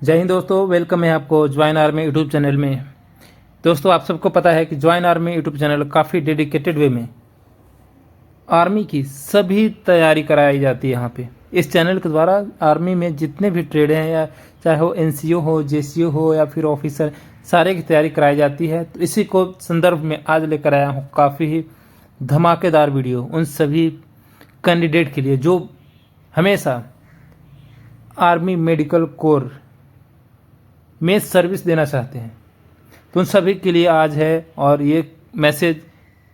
जय हिंद दोस्तों, वेलकम है आपको ज्वाइन आर्मी यूट्यूब चैनल में। दोस्तों, आप सबको पता है कि ज्वाइन आर्मी यूट्यूब चैनल काफ़ी डेडिकेटेड वे में आर्मी की सभी तैयारी कराई जाती है। यहाँ पे इस चैनल के द्वारा आर्मी में जितने भी ट्रेड हैं, या चाहे वो एनसीओ हो, जेसीओ हो या फिर ऑफिसर, सारे की तैयारी कराई जाती है। तो इसी को संदर्भ में आज लेकर आया हूँ काफ़ी ही धमाकेदार वीडियो उन सभी कैंडिडेट के लिए जो हमेशा आर्मी मेडिकल कोर में सर्विस देना चाहते हैं। तो उन सभी के लिए आज है, और ये मैसेज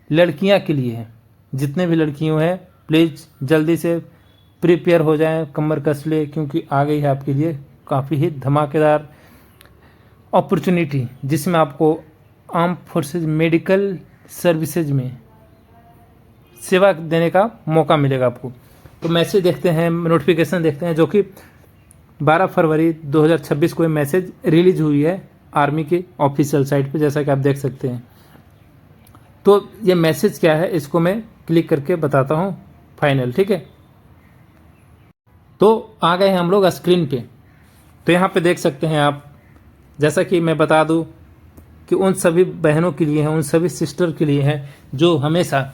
लड़कियां के लिए है। जितने भी लड़कियों हैं प्लीज़ जल्दी से प्रिपेयर हो जाएं, कमर कस ले, क्योंकि आ गई है आपके लिए काफ़ी ही धमाकेदार अपॉर्चुनिटी, जिसमें आपको आर्म फोर्सेज मेडिकल सर्विसेज में सेवा देने का मौका मिलेगा आपको। तो मैसेज देखते हैं, नोटिफिकेशन देखते हैं, जो कि 12 फरवरी 2026 को ये मैसेज रिलीज हुई है आर्मी के ऑफिशियल साइट पे, जैसा कि आप देख सकते हैं। तो ये मैसेज क्या है, इसको मैं क्लिक करके बताता हूँ फाइनल, ठीक है। तो आ गए हैं हम लोग स्क्रीन पे। तो यहाँ पे देख सकते हैं आप, जैसा कि मैं बता दूँ कि उन सभी बहनों के लिए है, उन सभी सिस्टर के लिए है जो हमेशा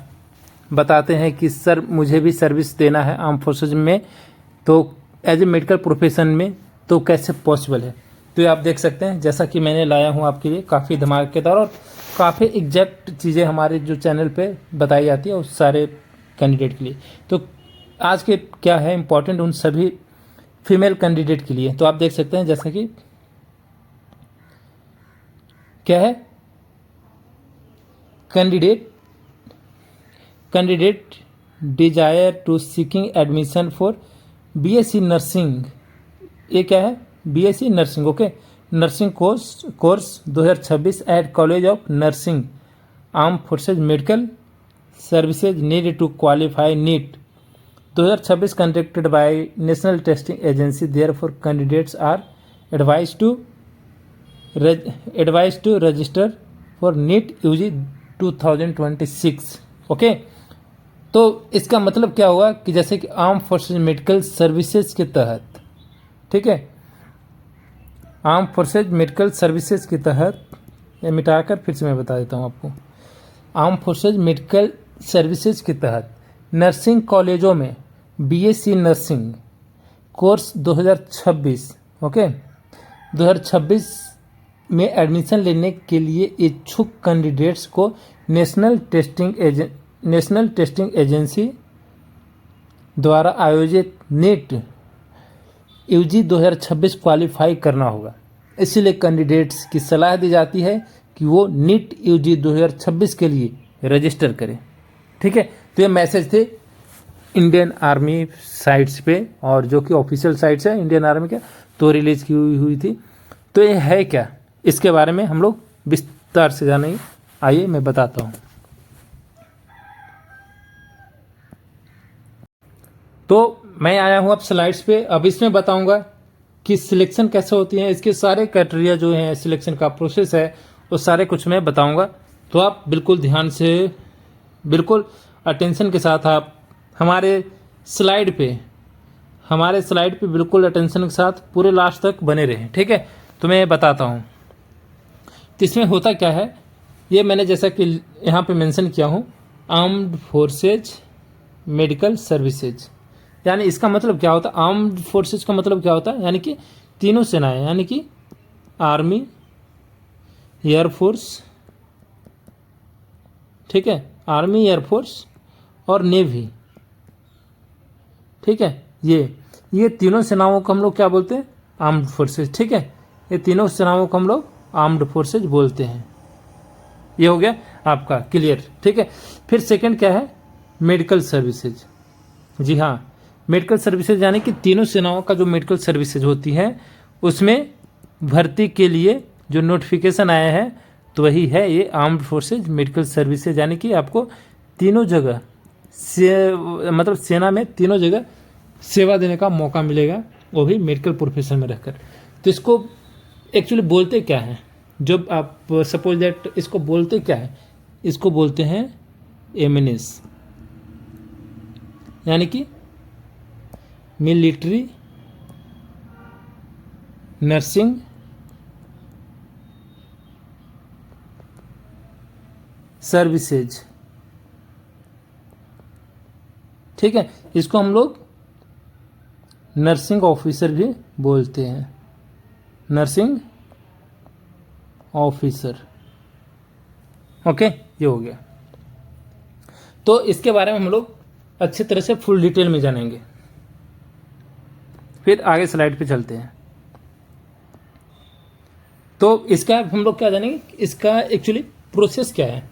बताते हैं कि सर मुझे भी सर्विस देना है आर्म फोर्सेज में, तो एज ए मेडिकल प्रोफेशन में तो कैसे पॉसिबल है। तो ये आप देख सकते हैं, जैसा कि मैंने लाया हूँ आपके लिए काफ़ी धमाकेदार और काफ़ी एग्जैक्ट चीज़ें हमारे जो चैनल पे बताई जाती है उस सारे कैंडिडेट के लिए। तो आज के क्या है इम्पोर्टेंट उन सभी फीमेल कैंडिडेट के लिए। तो आप देख सकते हैं, जैसा कि क्या है, candidate desire to seeking admission for BSc nursing. ये क्या है, BSc nursing, okay, nursing course 2026 at college of nursing Arm Forces Medical Services need to qualify NEET 2026 conducted by National Testing Agency. Therefore candidates are advise to register for NEET UG 2026, okay. तो इसका मतलब क्या हुआ कि जैसे कि arm Forces Medical services के तहत, ठीक है, आर्म फोर्सेज मेडिकल सर्विसेज के तहत, ये मिटाकर फिर से मैं बता देता हूँ आपको, आर्म फोर्सेज मेडिकल सर्विसेज के तहत नर्सिंग कॉलेजों में बीएससी नर्सिंग कोर्स 2026, ओके, 2026 में एडमिशन लेने के लिए इच्छुक कैंडिडेट्स को नेशनल टेस्टिंग एजेंसी द्वारा आयोजित नीट यूजी 2026 क्वालिफाई करना होगा। इसीलिए कैंडिडेट्स की सलाह दी जाती है कि वो नीट यूजी 2026 के लिए रजिस्टर करें, ठीक है। तो ये मैसेज थे इंडियन आर्मी साइट्स पे, और जो कि ऑफिशियल साइट्स है इंडियन आर्मी का, तो रिलीज की हुई थी। तो ये है क्या, इसके बारे में हम लोग विस्तार से जानेंगे। आइए मैं बताता हूँ। तो मैं आया हूँ अब स्लाइड्स पे। अब इसमें बताऊंगा कि सिलेक्शन कैसे होती है, इसके सारे क्राइटेरिया जो हैं, सिलेक्शन का प्रोसेस है, वो सारे कुछ मैं बताऊंगा। तो आप बिल्कुल ध्यान से, बिल्कुल अटेंशन के साथ आप हमारे स्लाइड पे बिल्कुल अटेंशन के साथ पूरे लास्ट तक बने रहें, ठीक है। तो मैं बताता हूँ तो इसमें होता क्या है। ये मैंने जैसा कि यहाँ पे मेंशन किया हूँ, आर्म्ड फोर्सेज मेडिकल सर्विसेज, यानी इसका मतलब क्या होता है, आर्म्ड फोर्सेज का मतलब क्या होता है, यानी कि तीनों सेनाएं, यानी कि आर्मी, एयरफोर्स, ठीक है, आर्मी, एयरफोर्स और नेवी, ठीक है। ये तीनों सेनाओं को हम लोग क्या बोलते हैं, आर्म्ड फोर्सेज, ठीक है। ये तीनों सेनाओं को हम लोग आर्म्ड फोर्सेज बोलते हैं। ये हो गया आपका क्लियर, ठीक है। फिर सेकंड क्या है, मेडिकल सर्विसेज। जी हाँ, मेडिकल सर्विसेज यानी कि तीनों सेनाओं का जो मेडिकल सर्विसेज होती है, उसमें भर्ती के लिए जो नोटिफिकेशन आया है, तो वही है ये आर्म्ड फोर्सेज मेडिकल सर्विसेज, यानी कि आपको तीनों जगह मतलब सेना में तीनों जगह सेवा देने का मौका मिलेगा, वो भी मेडिकल प्रोफेशन में रहकर। तो इसको एक्चुअली बोलते क्या है, जब आप सपोज दैट, इसको बोलते क्या है, इसको बोलते हैं एमएनएस, यानी कि मिलिट्री नर्सिंग सर्विसेज, ठीक है। इसको हम लोग नर्सिंग ऑफिसर भी बोलते हैं, नर्सिंग ऑफिसर। ओके, ये हो गया। तो इसके बारे में हम लोग अच्छी तरह से फुल डिटेल में जानेंगे। फिर आगे स्लाइड पे चलते हैं। तो इसका हम लोग क्या जानेंगे, इसका एक्चुअली प्रोसेस क्या है।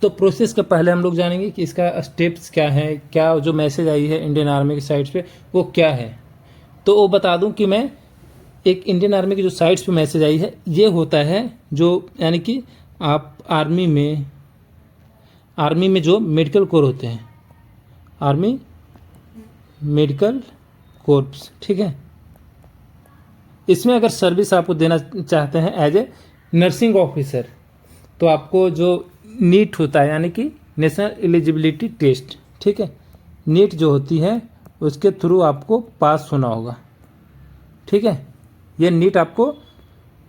तो प्रोसेस का पहले हम लोग जानेंगे कि इसका स्टेप्स क्या है, क्या जो मैसेज आई है इंडियन आर्मी की साइट्स पे वो क्या है। तो वो बता दूं कि मैं एक इंडियन आर्मी की जो साइट्स पे मैसेज आई है, ये होता है जो यानी कि आप आर्मी में जो मेडिकल कोर होते हैं, आर्मी मेडिकल कोर्प्स, ठीक है। इसमें अगर सर्विस आपको देना चाहते हैं एज ए नर्सिंग ऑफिसर, तो आपको जो नीट होता है यानी कि नेशनल एलिजिबिलिटी टेस्ट, ठीक है, नीट जो होती है उसके थ्रू आपको पास होना होगा, ठीक है। ये नीट आपको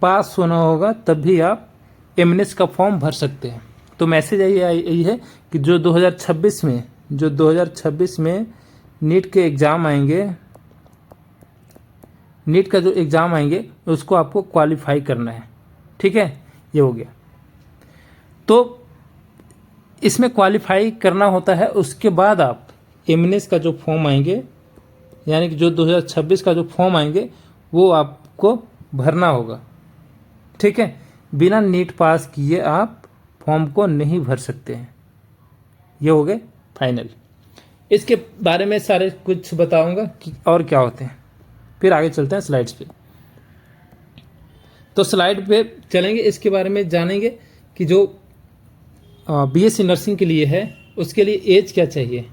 पास होना होगा तब भी आप एमएनएस का फॉर्म भर सकते हैं। तो मैसेज यही है कि जो 2026 में नीट के एग्ज़ाम आएंगे, नीट का जो एग्ज़ाम आएंगे उसको आपको क्वालिफाई करना है, ठीक है। ये हो गया। तो इसमें क्वालिफाई करना होता है, उसके बाद आप एमएनएस का जो फॉर्म आएंगे यानी कि जो 2026 का जो फॉर्म आएंगे वो आपको भरना होगा, ठीक है। बिना नीट पास किए आप फॉर्म को नहीं भर सकते हैं। ये हो गए फाइनल। इसके बारे में सारे कुछ बताऊंगा कि और क्या होते हैं। फिर आगे चलते हैं स्लाइड्स पे। तो स्लाइड पे चलेंगे, इसके बारे में जानेंगे कि जो बीएससी नर्सिंग के लिए है उसके लिए एज क्या चाहिए।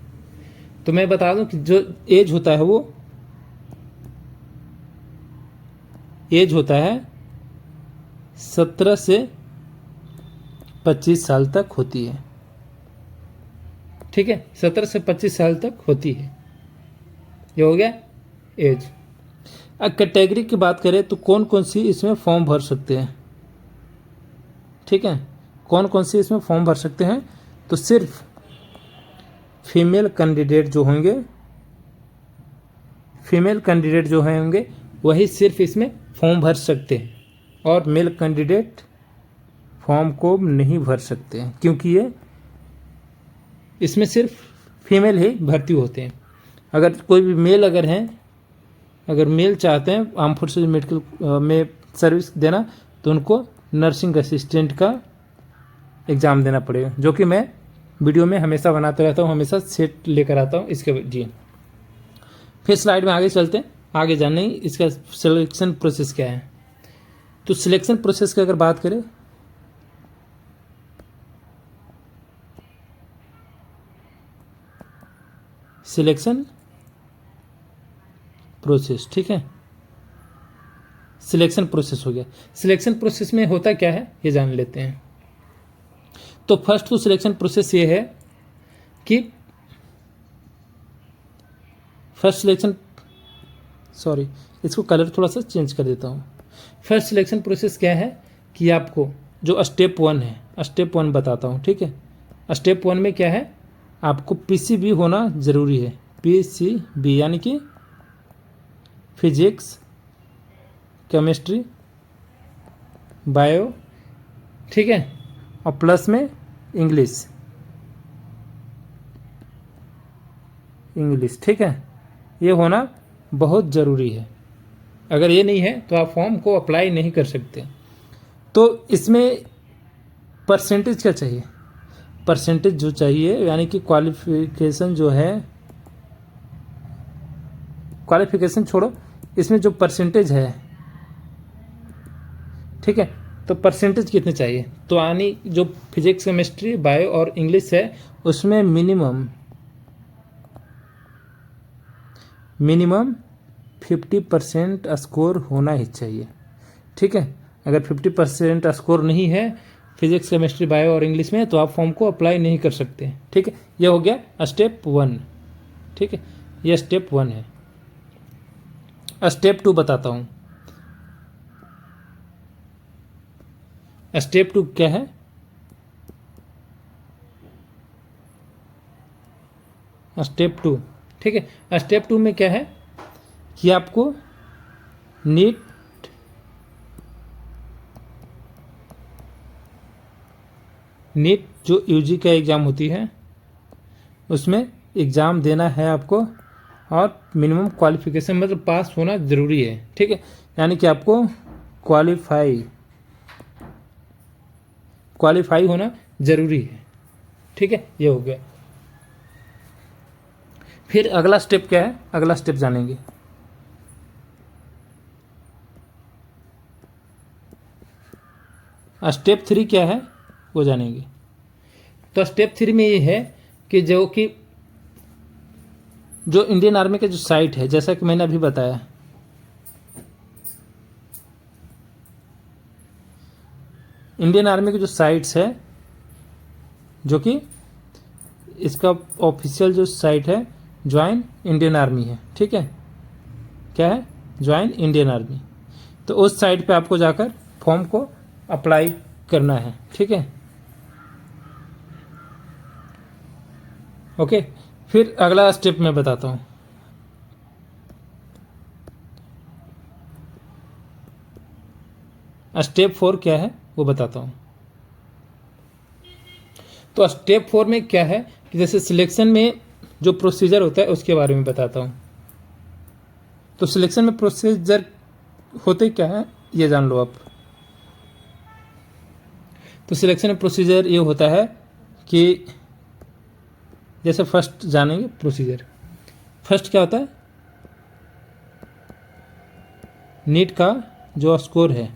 तो मैं बता दूं कि जो एज होता है वो एज होता है 17 से 25 साल तक होती है, ठीक है। 17 से 25 साल तक होती है। ये हो गया एज। अब कैटेगरी की बात करें तो कौन कौन सी इसमें फॉर्म भर सकते हैं, ठीक है। कौन कौन सी इसमें फॉर्म भर सकते हैं, तो सिर्फ फीमेल कैंडिडेट जो होंगे वही सिर्फ इसमें फॉर्म भर सकते हैं, और मेल कैंडिडेट फॉर्म को नहीं भर सकते हैं, क्योंकि ये इसमें सिर्फ फीमेल ही भर्ती होते हैं। अगर कोई भी मेल अगर मेल चाहते हैं आर्म फोर्सेज मेडिकल में सर्विस देना, तो उनको नर्सिंग असिस्टेंट का एग्ज़ाम देना पड़ेगा, जो कि मैं वीडियो में हमेशा बनाते रहता हूँ, हमेशा सेट लेकर आता हूँ इसके जी। फिर स्लाइड में आगे चलते हैं, आगे जाने इसका सिलेक्शन प्रोसेस क्या है। तो सिलेक्शन प्रोसेस की अगर बात करें, सिलेक्शन प्रोसेस, ठीक है। सिलेक्शन प्रोसेस हो गया। सिलेक्शन प्रोसेस में होता क्या है ये जान लेते हैं। तो फर्स्ट तो सिलेक्शन प्रोसेस ये है कि इसको कलर थोड़ा सा चेंज कर देता हूँ। फर्स्ट सिलेक्शन प्रोसेस क्या है कि आपको जो स्टेप 1 है, स्टेप 1 बताता हूँ, ठीक है। स्टेप 1 में क्या है, आपको पीसीबी होना ज़रूरी है। पीसीबी यानी कि फिजिक्स, केमिस्ट्री, बायो, ठीक है, और प्लस में इंग्लिश, ठीक है। ये होना बहुत ज़रूरी है। अगर ये नहीं है तो आप फॉर्म को अप्लाई नहीं कर सकते। तो इसमें परसेंटेज क्या चाहिए, परसेंटेज जो चाहिए यानी कि क्वालिफिकेशन जो है, क्वालिफिकेशन छोड़ो, इसमें जो परसेंटेज है, ठीक है, तो परसेंटेज कितने चाहिए। तो यानी जो फिजिक्स, केमिस्ट्री, बायो और इंग्लिश है उसमें मिनिमम 50% स्कोर होना ही चाहिए, ठीक है। अगर 50% स्कोर नहीं है फिजिक्स, केमिस्ट्री, बायो और इंग्लिश में, तो आप फॉर्म को अप्लाई नहीं कर सकते, ठीक है। यह हो गया स्टेप 1, ठीक है, यह स्टेप 1 है। स्टेप 2 बताता हूँ। स्टेप 2 क्या है? स्टेप 2, ठीक है। स्टेप 2 में क्या है कि आपको नीट जो यूजी का एग्ज़ाम होती है उसमें एग्ज़ाम देना है आपको, और मिनिमम क्वालिफिकेशन मतलब पास होना ज़रूरी है, ठीक है। यानी कि आपको क्वालिफाई होना ज़रूरी है, ठीक है। ये हो गया। फिर अगला स्टेप क्या है? अगला स्टेप जानेंगे। स्टेप 3 क्या है वो जानेंगे। तो स्टेप 3 में ये है कि जो इंडियन आर्मी का जो साइट है, जैसा कि मैंने अभी बताया, इंडियन आर्मी की जो साइट्स है, जो कि इसका ऑफिशियल जो साइट है ज्वाइन इंडियन आर्मी है, ठीक है। क्या है? Join Indian army. तो उस साइट पे आपको जाकर फॉर्म को अप्लाई करना है, ठीक है। ओके, फिर अगला स्टेप मैं बताता हूँ। स्टेप 4 क्या है वो बताता हूँ। तो स्टेप 4 में क्या है कि जैसे सिलेक्शन में जो प्रोसीजर होता है उसके बारे में बताता हूँ। तो सिलेक्शन में प्रोसीजर होते क्या है ये जान लो आप। तो सिलेक्शन में प्रोसीजर ये होता है कि जैसे फर्स्ट जानेंगे प्रोसीजर। फर्स्ट क्या होता है? नीट का जो स्कोर है,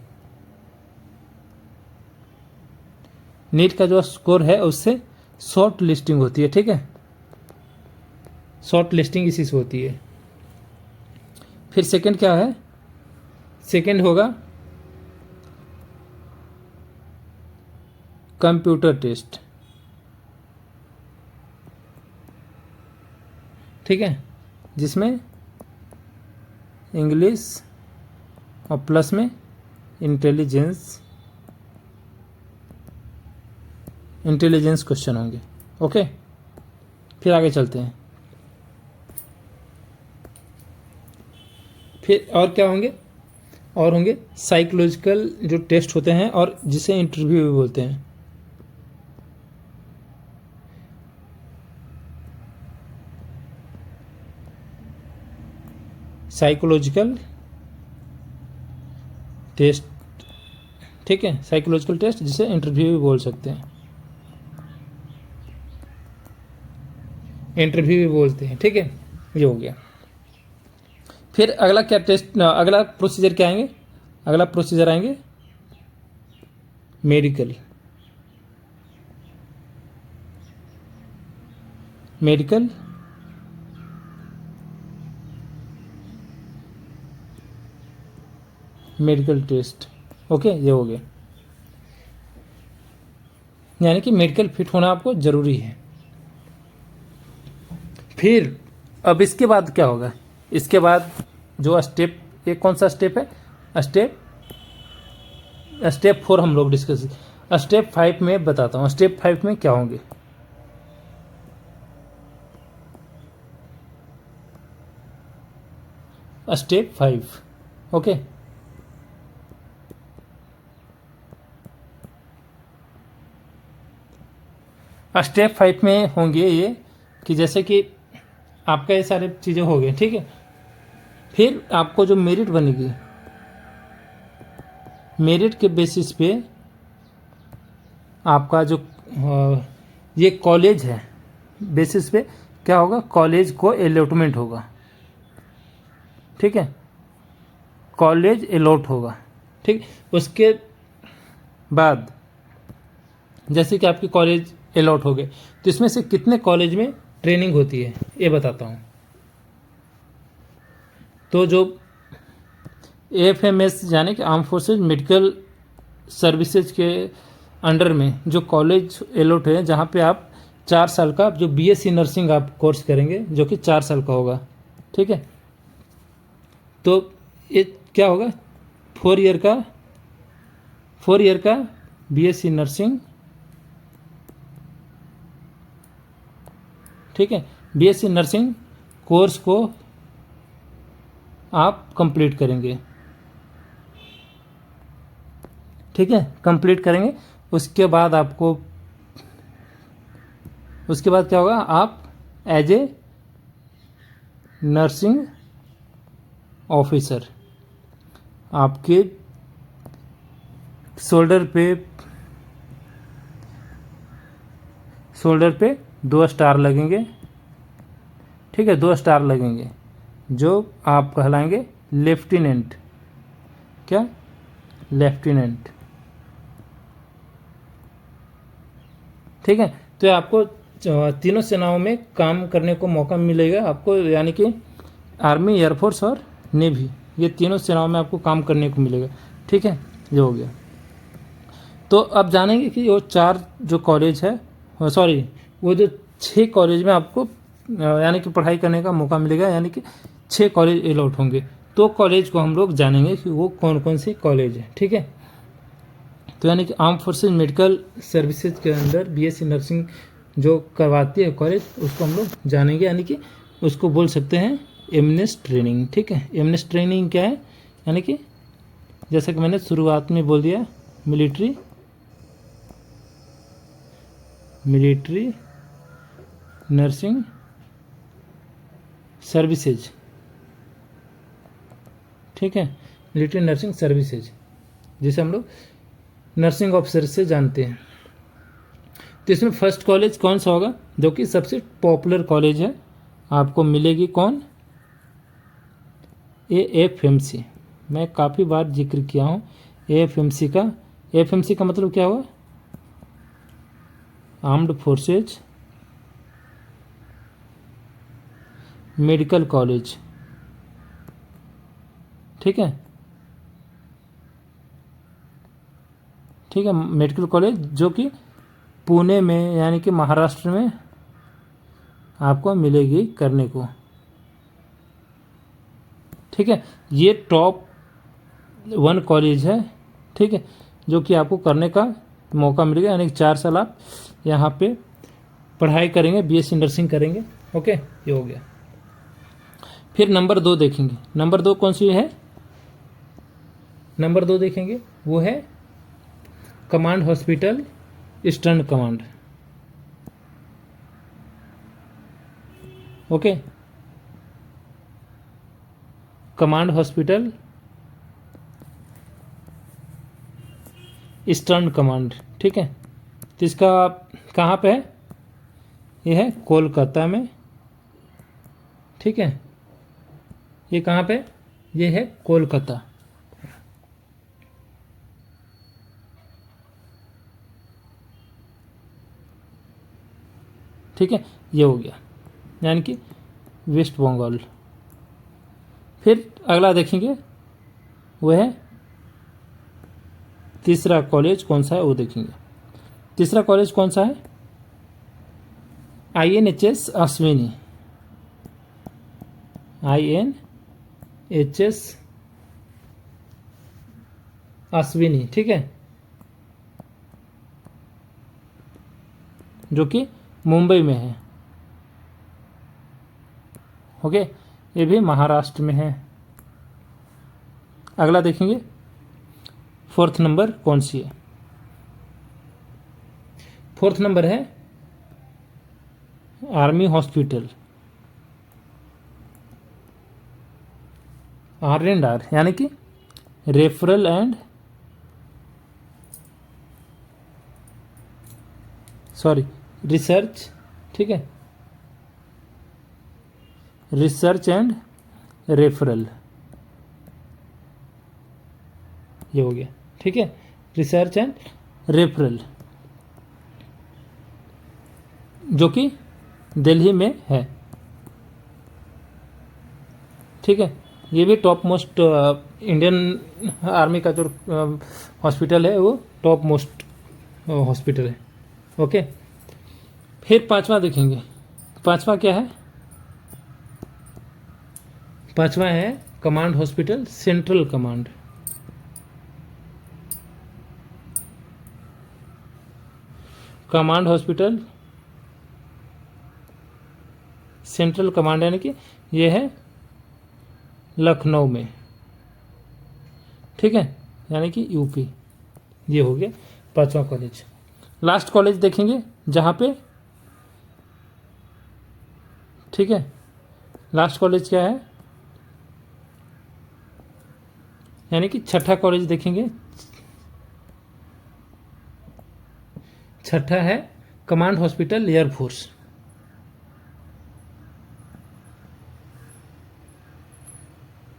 नीट का जो स्कोर है उससे शॉर्ट लिस्टिंग होती है, ठीक है। शॉर्ट लिस्टिंग इसी से होती है। फिर सेकंड क्या है? सेकंड होगा कंप्यूटर टेस्ट, ठीक है, जिसमें इंग्लिश और प्लस में इंटेलिजेंस क्वेश्चन होंगे। ओके, फिर आगे चलते हैं। फिर और क्या होंगे? और होंगे साइकोलॉजिकल जो टेस्ट होते हैं, और जिसे इंटरव्यू भी बोलते हैं। साइकोलॉजिकल टेस्ट, ठीक है, साइकोलॉजिकल टेस्ट जिसे इंटरव्यू भी बोल सकते हैं, इंटरव्यू भी बोलते हैं, ठीक है। ये हो गया। फिर अगला क्या टेस्ट, अगला प्रोसीजर क्या आएंगे? अगला प्रोसीजर आएंगे मेडिकल। Medical test. ओके, ये हो गया। यानी कि मेडिकल फिट होना आपको ज़रूरी है। फिर अब इसके बाद क्या होगा? इसके बाद जो स्टेप, ये कौन सा स्टेप है? स्टेप 4 हम लोग डिस्कस। स्टेप 5 में बताता हूँ। स्टेप 5 में क्या होंगे? Step 5, okay. स्टेप 5 में होंगे ये कि जैसे कि आपका ये सारे चीज़ें हो गई, ठीक है। फिर आपको जो मेरिट बनेगी, मेरिट के बेसिस पे आपका जो ये कॉलेज है, बेसिस पे क्या होगा? कॉलेज को अलॉटमेंट होगा, ठीक है। कॉलेज अलॉट होगा, ठीक। उसके बाद जैसे कि आपके कॉलेज अलॉट हो गए, तो इसमें से कितने कॉलेज में ट्रेनिंग होती है ये बताता हूँ। तो जो AFMS यानी कि आर्म फोर्सेज मेडिकल सर्विसेज के अंडर में जो कॉलेज अलॉट है, जहाँ पे आप 4 साल का जो BSc नर्सिंग आप कोर्स करेंगे, जो कि 4 साल का होगा, ठीक है। तो ये क्या होगा? 4 ईयर का बीएससी नर्सिंग, ठीक है, बीएससी नर्सिंग कोर्स को आप कंप्लीट करेंगे, ठीक है, कंप्लीट करेंगे। उसके बाद क्या होगा, आप एज ए नर्सिंग ऑफिसर, आपके शोल्डर पे 2 स्टार लगेंगे, ठीक है, 2 स्टार लगेंगे, जो आप कहलाएंगे लेफ्टिनेंट। क्या? लेफ्टिनेंट, ठीक है। तो आपको तीनों सेनाओं में काम करने को मौका मिलेगा आपको, यानी कि आर्मी, एयरफोर्स और नेवी, ये तीनों सेनाओं में आपको काम करने को मिलेगा, ठीक है। ये हो गया। तो अब जानेंगे कि वो 4 जो कॉलेज है, सॉरी, वो जो 6 कॉलेज में आपको यानी कि पढ़ाई करने का मौका मिलेगा, यानी कि 6 कॉलेज अलॉट होंगे। तो कॉलेज को हम लोग जानेंगे कि वो कौन कौन सी कॉलेज है, ठीक है। तो यानी कि आर्म फोर्सेज मेडिकल सर्विसेज के अंदर बीएससी नर्सिंग जो करवाती है कॉलेज, उसको हम लोग जानेंगे, यानी कि उसको बोल सकते हैं एमएनएस ट्रेनिंग, ठीक है। एमएनएस ट्रेनिंग क्या है, यानी कि जैसा कि मैंने शुरुआत में बोल दिया, मिलिट्री नर्सिंग सर्विसेज, ठीक है, मिलिट्री नर्सिंग सर्विसेज, जिसे हम लोग नर्सिंग ऑफिसर से जानते हैं। तो इसमें फर्स्ट कॉलेज कौन सा होगा, जो कि सबसे पॉपुलर कॉलेज है, आपको मिलेगी कौन, एएफएमसी। मैं काफ़ी बार जिक्र किया हूँ एएफएमसी का। एएफएमसी का मतलब क्या हुआ, आर्म्ड फोर्सेज मेडिकल कॉलेज, ठीक है, ठीक है, मेडिकल कॉलेज जो कि पुणे में, यानी कि महाराष्ट्र में आपको मिलेगी करने को, ठीक है। ये टॉप 1 कॉलेज है, ठीक है, जो कि आपको करने का मौका मिलेगा, यानी कि 4 साल आप यहाँ पे पढ़ाई करेंगे, बीएससी नर्सिंग करेंगे, ओके। ये हो गया। फिर नंबर 2 देखेंगे। नंबर 2 कौन सी है, नंबर 2 देखेंगे, वो है command hospital eastern command, okay, command hospital eastern command, ठीक है। तो इसका कहाँ पे है, ये है कोलकाता में, ठीक है। ये कहाँ पे, ये है कोलकाता, ठीक है। ये हो गया, यानी कि वेस्ट बंगाल। फिर अगला देखेंगे, वो है तीसरा कॉलेज कौन सा है, वो देखेंगे। तीसरा कॉलेज कौन सा है, INHS अश्विनी, INHS अश्विनी, ठीक है, जो कि मुंबई में है, ओके। ये भी महाराष्ट्र में है। अगला देखेंगे, 4th नंबर कौन सी है, 4th नंबर है आर्मी हॉस्पिटल, R&R, यानी कि रेफरल एंड रिसर्च, ठीक है, रिसर्च एंड रेफरल, ये हो गया, ठीक है, रिसर्च एंड रेफरल, जो कि दिल्ली में है, ठीक है। ये भी टॉप मोस्ट इंडियन आर्मी का जो हॉस्पिटल है, वो टॉप मोस्ट हॉस्पिटल है, ओके। फिर 5वां देखेंगे। 5वां क्या है, 5वां है command hospital central command, command hospital central command, यानी कि ये है लखनऊ में, ठीक है, यानी कि यूपी। ये हो गया 5वां कॉलेज। लास्ट कॉलेज देखेंगे जहाँ पे, ठीक है, लास्ट कॉलेज क्या है, यानी कि छठा कॉलेज देखेंगे। छठा है command hospital air force.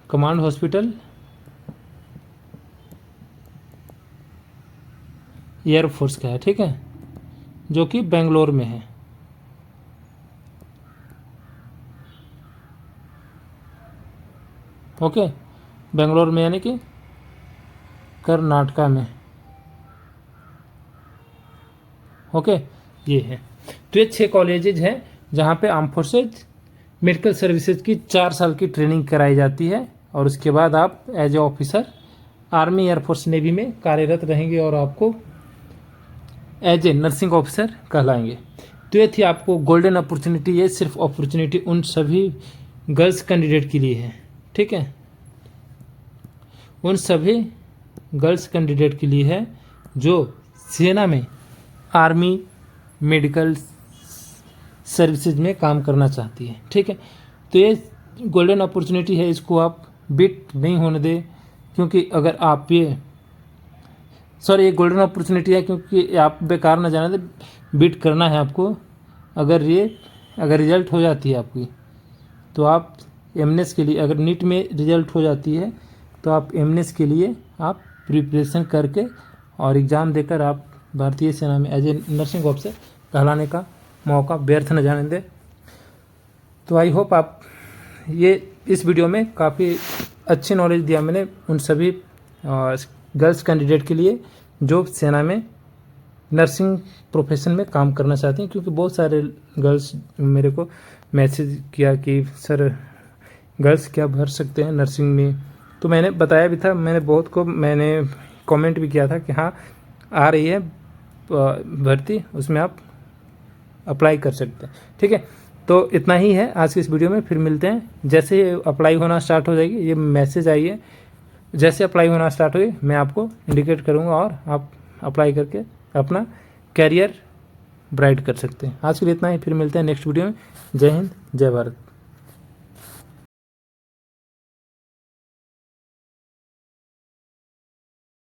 Command hospital air force का है, ठीक है, जो कि बेंगलोर में है। ओके, बेंगलोर में, यानी कि कर्नाटका में। ओके, ये है। तो ये 6 कॉलेजेज हैं जहाँ पे आर्म फोर्सेज मेडिकल सर्विसेज की 4 साल की ट्रेनिंग कराई जाती है, और उसके बाद आप as a officer army, air force, navy में कार्यरत रहेंगे और आपको एज ए नर्सिंग ऑफिसर कहलाएंगे। तो ये थी आपको गोल्डन अपॉर्चुनिटी। ये सिर्फ अपॉर्चुनिटी उन सभी गर्ल्स कैंडिडेट के लिए है, ठीक है, उन सभी गर्ल्स कैंडिडेट के लिए है जो सेना में आर्मी मेडिकल सर्विसेज में काम करना चाहती है, ठीक है। तो ये गोल्डन अपॉर्चुनिटी है, इसको आप बीट नहीं होने दें, क्योंकि अगर आप ये ये गोल्डन अपॉर्चुनिटी है, क्योंकि आप बेकार ना जाने दें, बीट करना है आपको। अगर रिजल्ट हो जाती है आपकी, तो आप एमनेस के लिए, अगर नीट में रिजल्ट हो जाती है तो आप एमनेस के लिए आप प्रिपरेशन करके और एग्ज़ाम देकर आप भारतीय सेना में एज ए नर्सिंग ऑफिसर कहलाने का मौका व्यर्थ न जाने दें। तो आई होप आप ये इस वीडियो में काफ़ी अच्छी नॉलेज दिया मैंने उन सभी गर्ल्स कैंडिडेट के लिए जो सेना में नर्सिंग प्रोफेशन में काम करना चाहती हैं, क्योंकि बहुत सारे गर्ल्स मेरे को मैसेज किया कि सर गर्ल्स क्या भर सकते हैं नर्सिंग में। तो मैंने बताया भी था, मैंने कमेंट भी किया था कि हाँ आ रही है भर्ती, उसमें आप अप्लाई कर सकते हैं, ठीक है। तो इतना ही है आज की इस वीडियो में, फिर मिलते हैं। जैसे अप्लाई होना स्टार्ट हो जाएगी, ये मैसेज आई है, जैसे अप्लाई होना स्टार्ट होगी मैं आपको इंडिकेट करूँगा और आप अप्लाई करके अपना कैरियर ब्राइट कर सकते हैं। आज के लिए इतना ही, फिर मिलते हैं नेक्स्ट वीडियो में। जय हिंद, जय भारत।